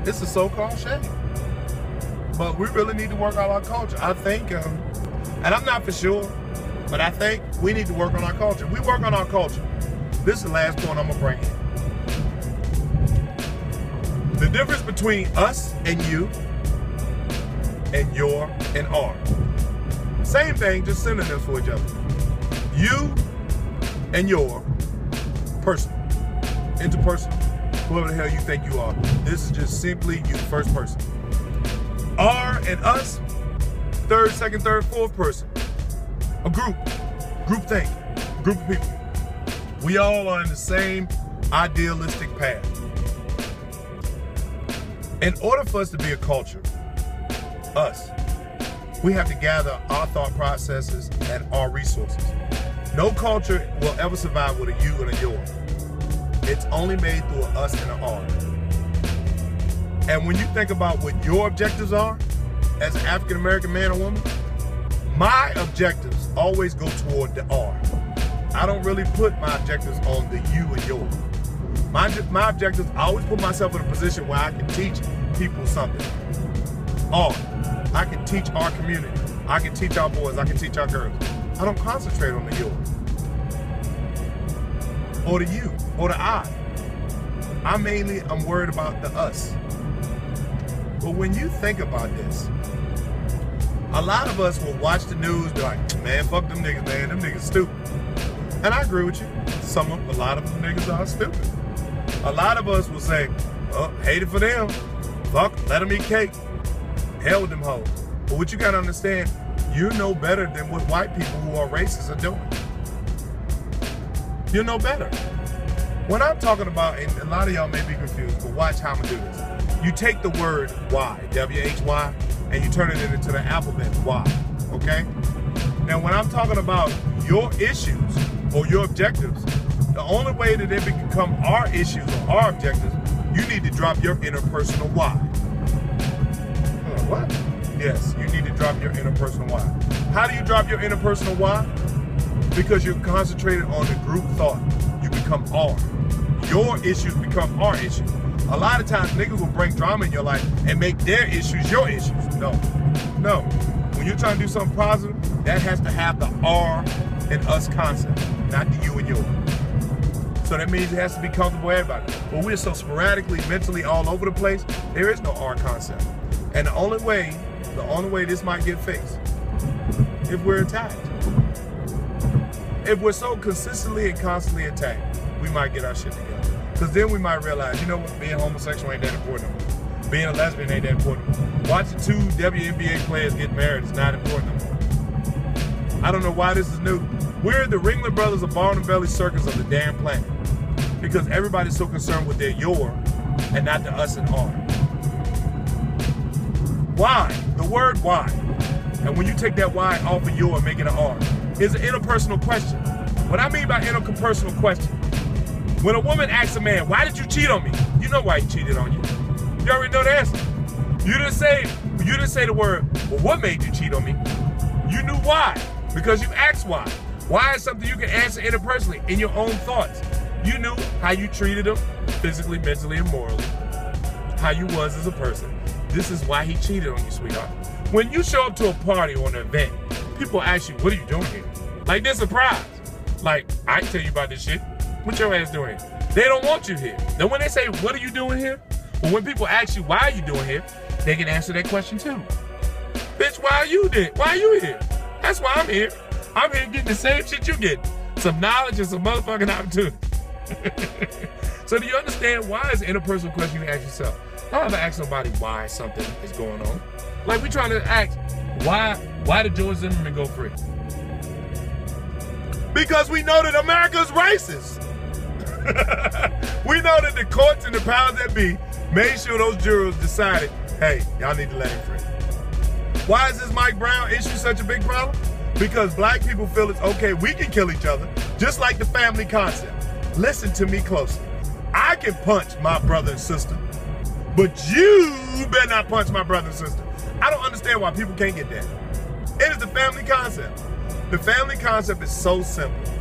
It's a so-called shame. But we really need to work on our culture. I think, and I'm not for sure, but I think we need to work on our culture. We work on our culture. This is the last point I'm gonna bring in. The difference between us and you, and your and our. Same thing, just synonyms for each other. You and your, personal, interpersonal, whoever the hell you think you are. This is just simply you, first person. Our and us, third, second, third, fourth person. A group think, group of people. We all are in the same idealistic path. In order for us to be a culture, us, we have to gather our thought processes and our resources. No culture will ever survive with a you and a your. It's only made through an us and an our. And when you think about what your objectives are, as an African-American man or woman, my objectives always go toward the R. I don't really put my objectives on the you and your. My objectives, I always put myself in a position where I can teach people something. R, I can teach our community. I can teach our boys, I can teach our girls. I don't concentrate on the you. Or the you, or the I. I'm worried about the us. But when you think about this, a lot of us will watch the news, be like, man, fuck them niggas, man. Them niggas stupid. And I agree with you. A lot of them niggas are stupid. A lot of us will say, oh, hate it for them. Fuck, let them eat cake. Hell with them hoes. But what you gotta understand, you know better than what white people who are racist are doing. You know better. When I'm talking about, and a lot of y'all may be confused, but watch how I'm gonna do this. You take the word Y, W-H-Y, and you turn it into the alphabet Y, okay? Now, when I'm talking about your issues or your objectives, the only way that they become our issues or our objectives, you need to drop your interpersonal Y. What? Yes, you need to drop your interpersonal Y. How do you drop your interpersonal Y? Because you're concentrated on the group thought. You become R. Your issues become our issues. A lot of times niggas will bring drama in your life and make their issues your issues. No. When you're trying to do something positive, that has to have the R and us concept, not the you and your. So that means it has to be comfortable for everybody. But we're so sporadically, mentally all over the place, there is no R concept. And the only way this might get fixed, if we're attacked. If we're so consistently and constantly attacked, we might get our shit together. Because then we might realize, you know what, being homosexual ain't that important no more. Being a lesbian ain't that important no more. Watching two WNBA players get married is not important no more. I don't know why this is new. We're the Ringling Brothers of Barnum Belly Circus of the damn planet. Because everybody's so concerned with their your and not the us and our. Why? The word why. And when you take that Y off of your and make it an R, is an interpersonal question. What I mean by interpersonal question, when a woman asks a man, why did you cheat on me? You know why he cheated on you. You already know the answer. You didn't say the word, well, what made you cheat on me? You knew why, because you asked why. Why is something you can answer interpersonally in your own thoughts. You knew how you treated him, physically, mentally, and morally. How you was as a person. This is why he cheated on you, sweetheart. When you show up to a party or an event, people ask you, what are you doing here? Like they're surprised. Like, I can tell you about this shit. What your ass doing here? They don't want you here. Then when they say, what are you doing here? Well, when people ask you, why are you doing here? They can answer that question too. Bitch, why are you there? Why are you here? That's why I'm here. I'm here getting the same shit you get. Some knowledge and some motherfucking opportunity. So do you understand why is an interpersonal question you ask yourself? Don't ever ask nobody why something is going on. Like we trying to ask, why did George Zimmerman go free? Because we know that America's racist. We know that the courts and the powers that be made sure those jurors decided, hey, y'all need to let him free. Why is this Mike Brown issue such a big problem? Because black people feel it's okay, we can kill each other, just like the family concept. Listen to me closely. I can punch my brother and sister, but you better not punch my brother and sister. I don't understand why people can't get that. It is the family concept. The family concept is so simple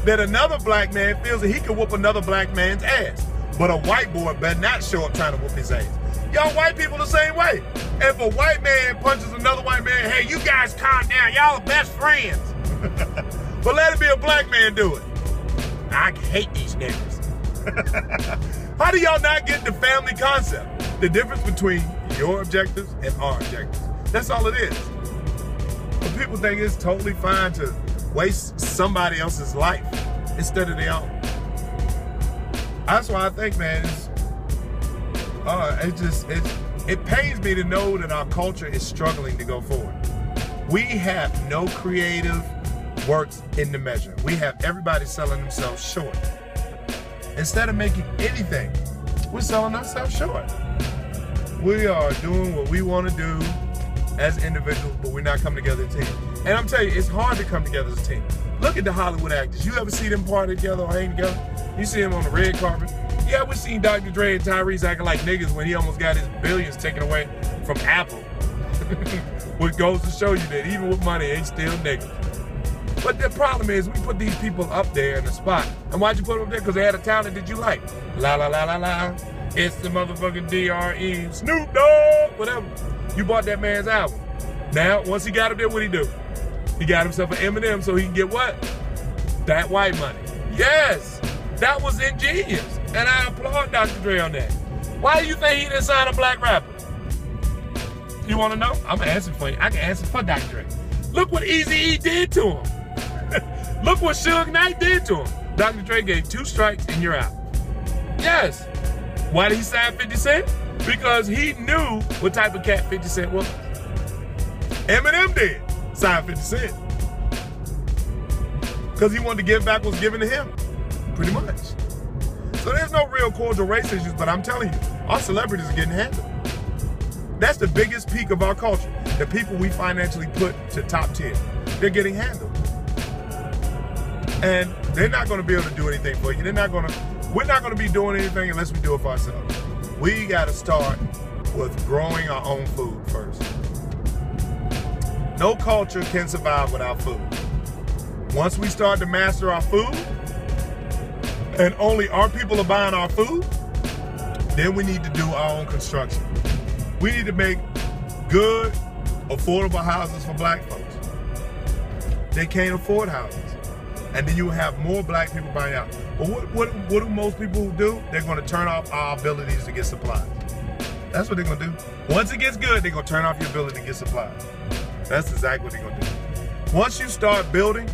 that another black man feels that he can whoop another black man's ass. But a white boy better not show up trying to whoop his ass. Y'all white people the same way. If a white man punches another white man, hey, you guys calm down. Y'all are best friends. But let it be a black man do it. I hate these niggas. How do y'all not get the family concept? The difference between your objectives and our objectives. That's all it is. But people think it's totally fine to waste somebody else's life instead of their own. That's why I think, man, it pains me to know that our culture is struggling to go forward. We have no creative works in the measure. We have everybody selling themselves short. Instead of making anything, we're selling ourselves short. We are doing what we want to do as individuals, but we're not coming together as a team. And I'm telling you, it's hard to come together as a team. Look at the Hollywood actors. You ever see them party together or hang together? You see them on the red carpet. Yeah, we seen Dr. Dre and Tyrese acting like niggas when he almost got his billions taken away from Apple. Which goes to show you that even with money, ain't still niggas. But the problem is, we put these people up there in the spot. And why'd you put them up there? Because they had a talent that you like. La la la la la. It's the motherfucking DRE, Snoop Dogg, whatever. You bought that man's album. Now, once he got up there, what'd he do? He got himself an Eminem so he can get what? That white money. Yes, that was ingenious. And I applaud Dr. Dre on that. Why do you think he didn't sign a black rapper? You want to know? I'm going to answer for you. I can answer for Dr. Dre. Look what Eazy-E did to him. Look what Suge Knight did to him. Dr. Dre gave 2 strikes and you're out. Yes. Why did he sign 50 Cent? Because he knew what type of cat 50 Cent was. Eminem did sign 50 Cent. Because he wanted to give back what was given to him. Pretty much. So there's no real cordial race issues, but I'm telling you, our celebrities are getting handled. That's the biggest peak of our culture. The people we financially put to top tier, they're getting handled. And they're not going to be able to do anything for you. We're not going to be doing anything unless we do it for ourselves. We got to start with growing our own food first. No culture can survive without food. Once we start to master our food, and only our people are buying our food, then we need to do our own construction. We need to make good, affordable houses for black folks. They can't afford houses. And then you have more black people buying out. But what do most people do? They're going to turn off our abilities to get supplies. That's what they're going to do. Once it gets good, they're going to turn off your ability to get supplies. That's exactly what they're going to do. Once you start building,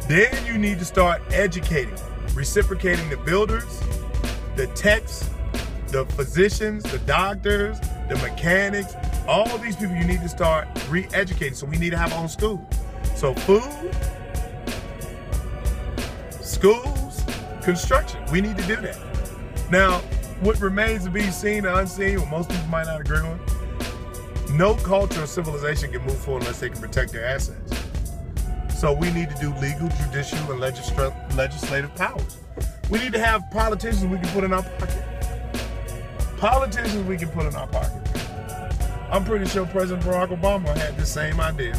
then you need to start educating, reciprocating the builders, the techs, the physicians, the doctors, the mechanics, all these people you need to start re-educating. So we need to have our own school. So food, schools, construction. We need to do that. Now, what remains to be seen or unseen, what most people might not agree with, no culture or civilization can move forward unless they can protect their assets. So we need to do legal, judicial, and legislative powers. We need to have politicians we can put in our pocket. Politicians we can put in our pocket. I'm pretty sure President Barack Obama had the same idea,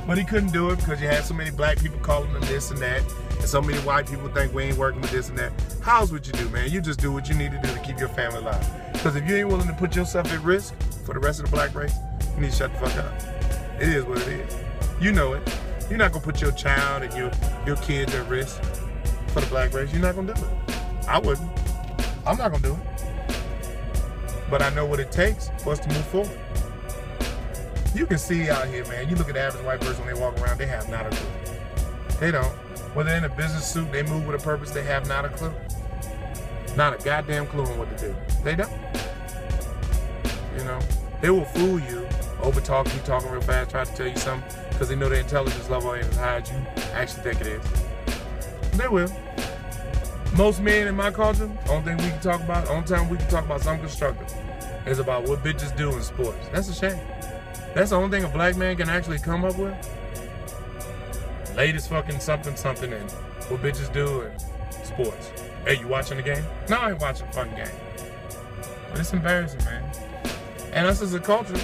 but he couldn't do it because you had so many black people calling him this and that, and so many white people think we ain't working with this and that. How's what you do, man? You just do what you need to do to keep your family alive. Because if you ain't willing to put yourself at risk for the rest of the black race, you need to shut the fuck up. It is what it is. You know it. You're not gonna put your child and your kids at risk for the black race. You're not gonna do it. I wouldn't. I'm not gonna do it. But I know what it takes for us to move forward. You can see out here, man, you look at the average white person when they walk around, they have not a clue. They don't. Whether they're in a business suit, they move with a purpose, they have not a clue. Not a goddamn clue on what to do. They don't. You know, they will fool you, over-talk you, talking real fast, try to tell you something, because they know their intelligence level ain't as high as you actually think it is. They will. Most men in my culture, only thing we can talk about, only time we can talk about something constructive is about what bitches do in sports. That's a shame. That's the only thing a black man can actually come up with. Latest fucking something and what bitches do in sports. Hey, you watching the game? No, I ain't watching the fucking game. But it's embarrassing, man. And us as a culture,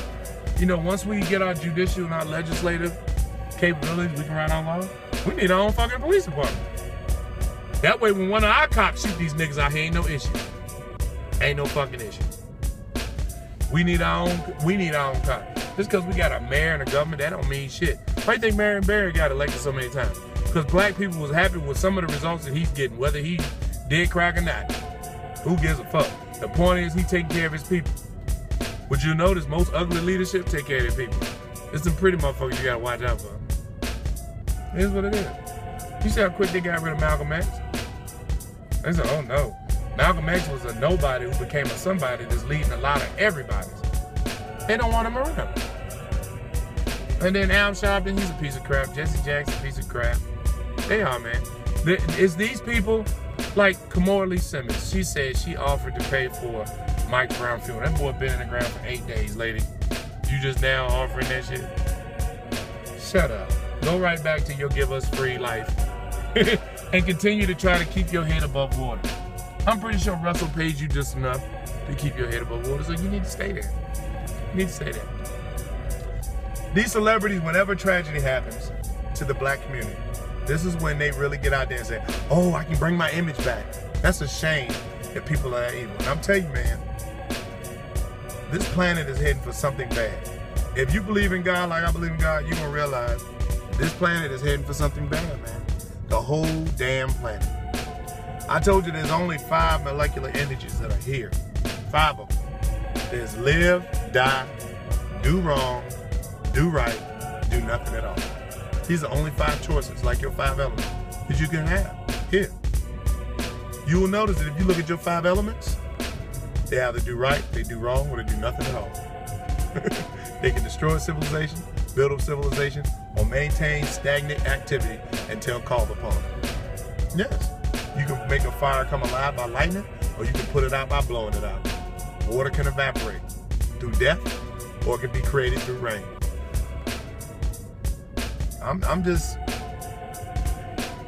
you know, once we get our judicial and our legislative capabilities, we can write our laws. We need our own fucking police department. That way, when one of our cops shoot these niggas out here, ain't no issue. Ain't no fucking issue. We need our own car. Just because we got a mayor and a government, that don't mean shit. Why do you think Marion Barry got elected so many times? Because black people was happy with some of the results that he's getting, whether he did crack or not. Who gives a fuck? The point is he taking care of his people. Would you notice most ugly leadership take care of their people? There's some pretty motherfuckers you gotta watch out for. Here's what it is. You see how quick they got rid of Malcolm X? They said, oh no. Malcolm X was a nobody who became a somebody that's leading a lot of everybody's. They don't want him around. And then Al Sharpton, he's a piece of crap. Jesse Jackson, piece of crap. They are, man. It's these people, like Kimora Lee Simmons. She said she offered to pay for Mike Brown funeral. That boy been in the ground for 8 days, lady. You just now offering that shit? Shut up. Go right back to your give us free life. And continue to try to keep your head above water. I'm pretty sure Russell paid you just enough to keep your head above water, so you need to stay there. You need to stay there. These celebrities, whenever tragedy happens to the black community, this is when they really get out there and say, oh, I can bring my image back. That's a shame that people are that evil. And I'm telling you, man, this planet is heading for something bad. If you believe in God like I believe in God, you're going to realize this planet is heading for something bad, man. The whole damn planet. I told you there's only 5 molecular entities that are here. 5 of them. There's live, die, do wrong, do right, do nothing at all. These are only 5 choices, like your 5 elements, that you can have here. You will notice that if you look at your 5 elements, they either do right, they do wrong, or they do nothing at all. They can destroy civilization, build up civilization, or maintain stagnant activity until called upon. Yes. You can make a fire come alive by lightning, or you can put it out by blowing it out. Water can evaporate through death, or it can be created through rain.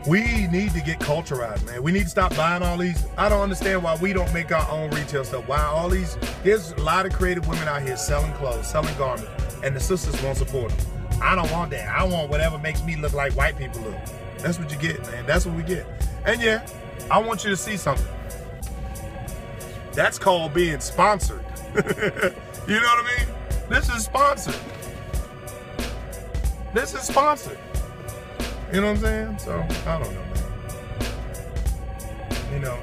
We need to get culturized, man. We need to stop buying all these. I don't understand why we don't make our own retail stuff. Why all these, there's a lot of creative women out here selling clothes, selling garments, and the sisters won't support them. I don't want that. I want whatever makes me look like white people look. That's what you get, man. That's what we get. And yeah, I want you to see something. That's called being sponsored. You know what I mean? This is sponsored. This is sponsored. You know what I'm saying? So, I don't know, man. You know,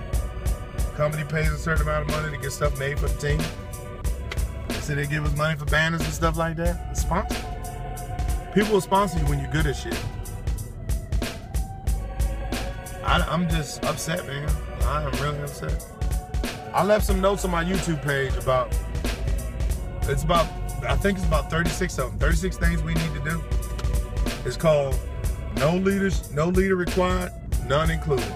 company pays a certain amount of money to get stuff made for the team. They say they give us money for banners and stuff like that. It's sponsored. People will sponsor you when you're good at shit. I'm just upset, man. I am really upset. I left some notes on my YouTube page about, I think it's about 36 of them. 36 things we need to do. It's called No Leader Required, None Included.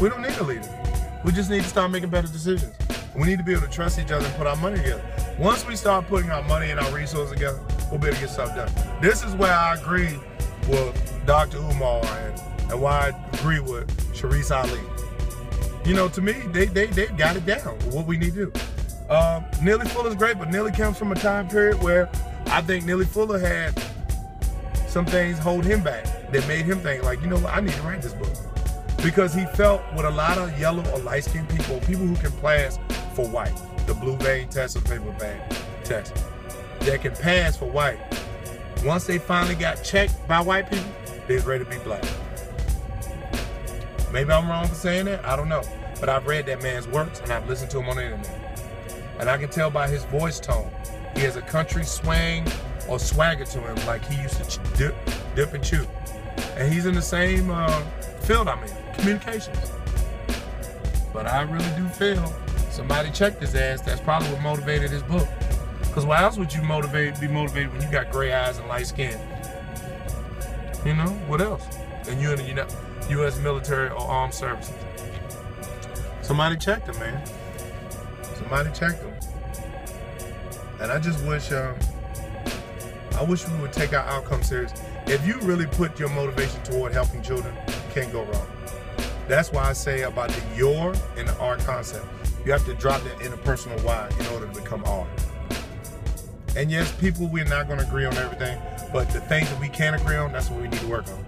We don't need a leader. We just need to start making better decisions. We need to be able to trust each other and put our money together. Once we start putting our money and our resources together, we'll be able to get stuff done. This is where I agree with Dr. Umar and why I agree with Sharice Ali. You know, to me, they got it down with what we need to do. Neely Fuller's great, but Neely comes from a time period where I think Neely Fuller had some things hold him back that made him think, like, you know what, I need to write this book. Because he felt with a lot of yellow or light-skinned people who can pass for white, the blue vein test or the paper bag test, that can pass for white. Once they finally got checked by white people, they was ready to be black. Maybe I'm wrong for saying that, I don't know. But I've read that man's works and I've listened to him on the internet. And I can tell by his voice tone, he has a country swang or swagger to him like he used to dip and chew. And he's in the same field I'm in, communications. But I really do feel somebody checked his ass. That's probably what motivated his book. Because why else would you be motivated when you got gray eyes and light skin? You know, what else? And you're in the U.S. military or armed services. Somebody checked him, man. Somebody checked him. And I just wish, I wish we would take our outcome serious. If you really put your motivation toward helping children, you can't go wrong. That's why I say about the your and the R concept. You have to drop that interpersonal Y in order to become R. And yes, people, we're not going to agree on everything, but the things that we can agree on, that's what we need to work on.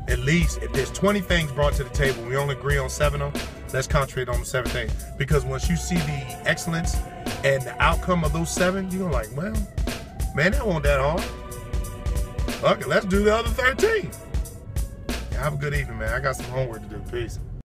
At least, if there's 20 things brought to the table, we only agree on 7 of them, let's concentrate on the 7 things. Because once you see the excellence and the outcome of those 7, you're like, well, man, that wasn't that hard. Okay, let's do the other 13. Have a good evening, man. I got some homework to do. Peace.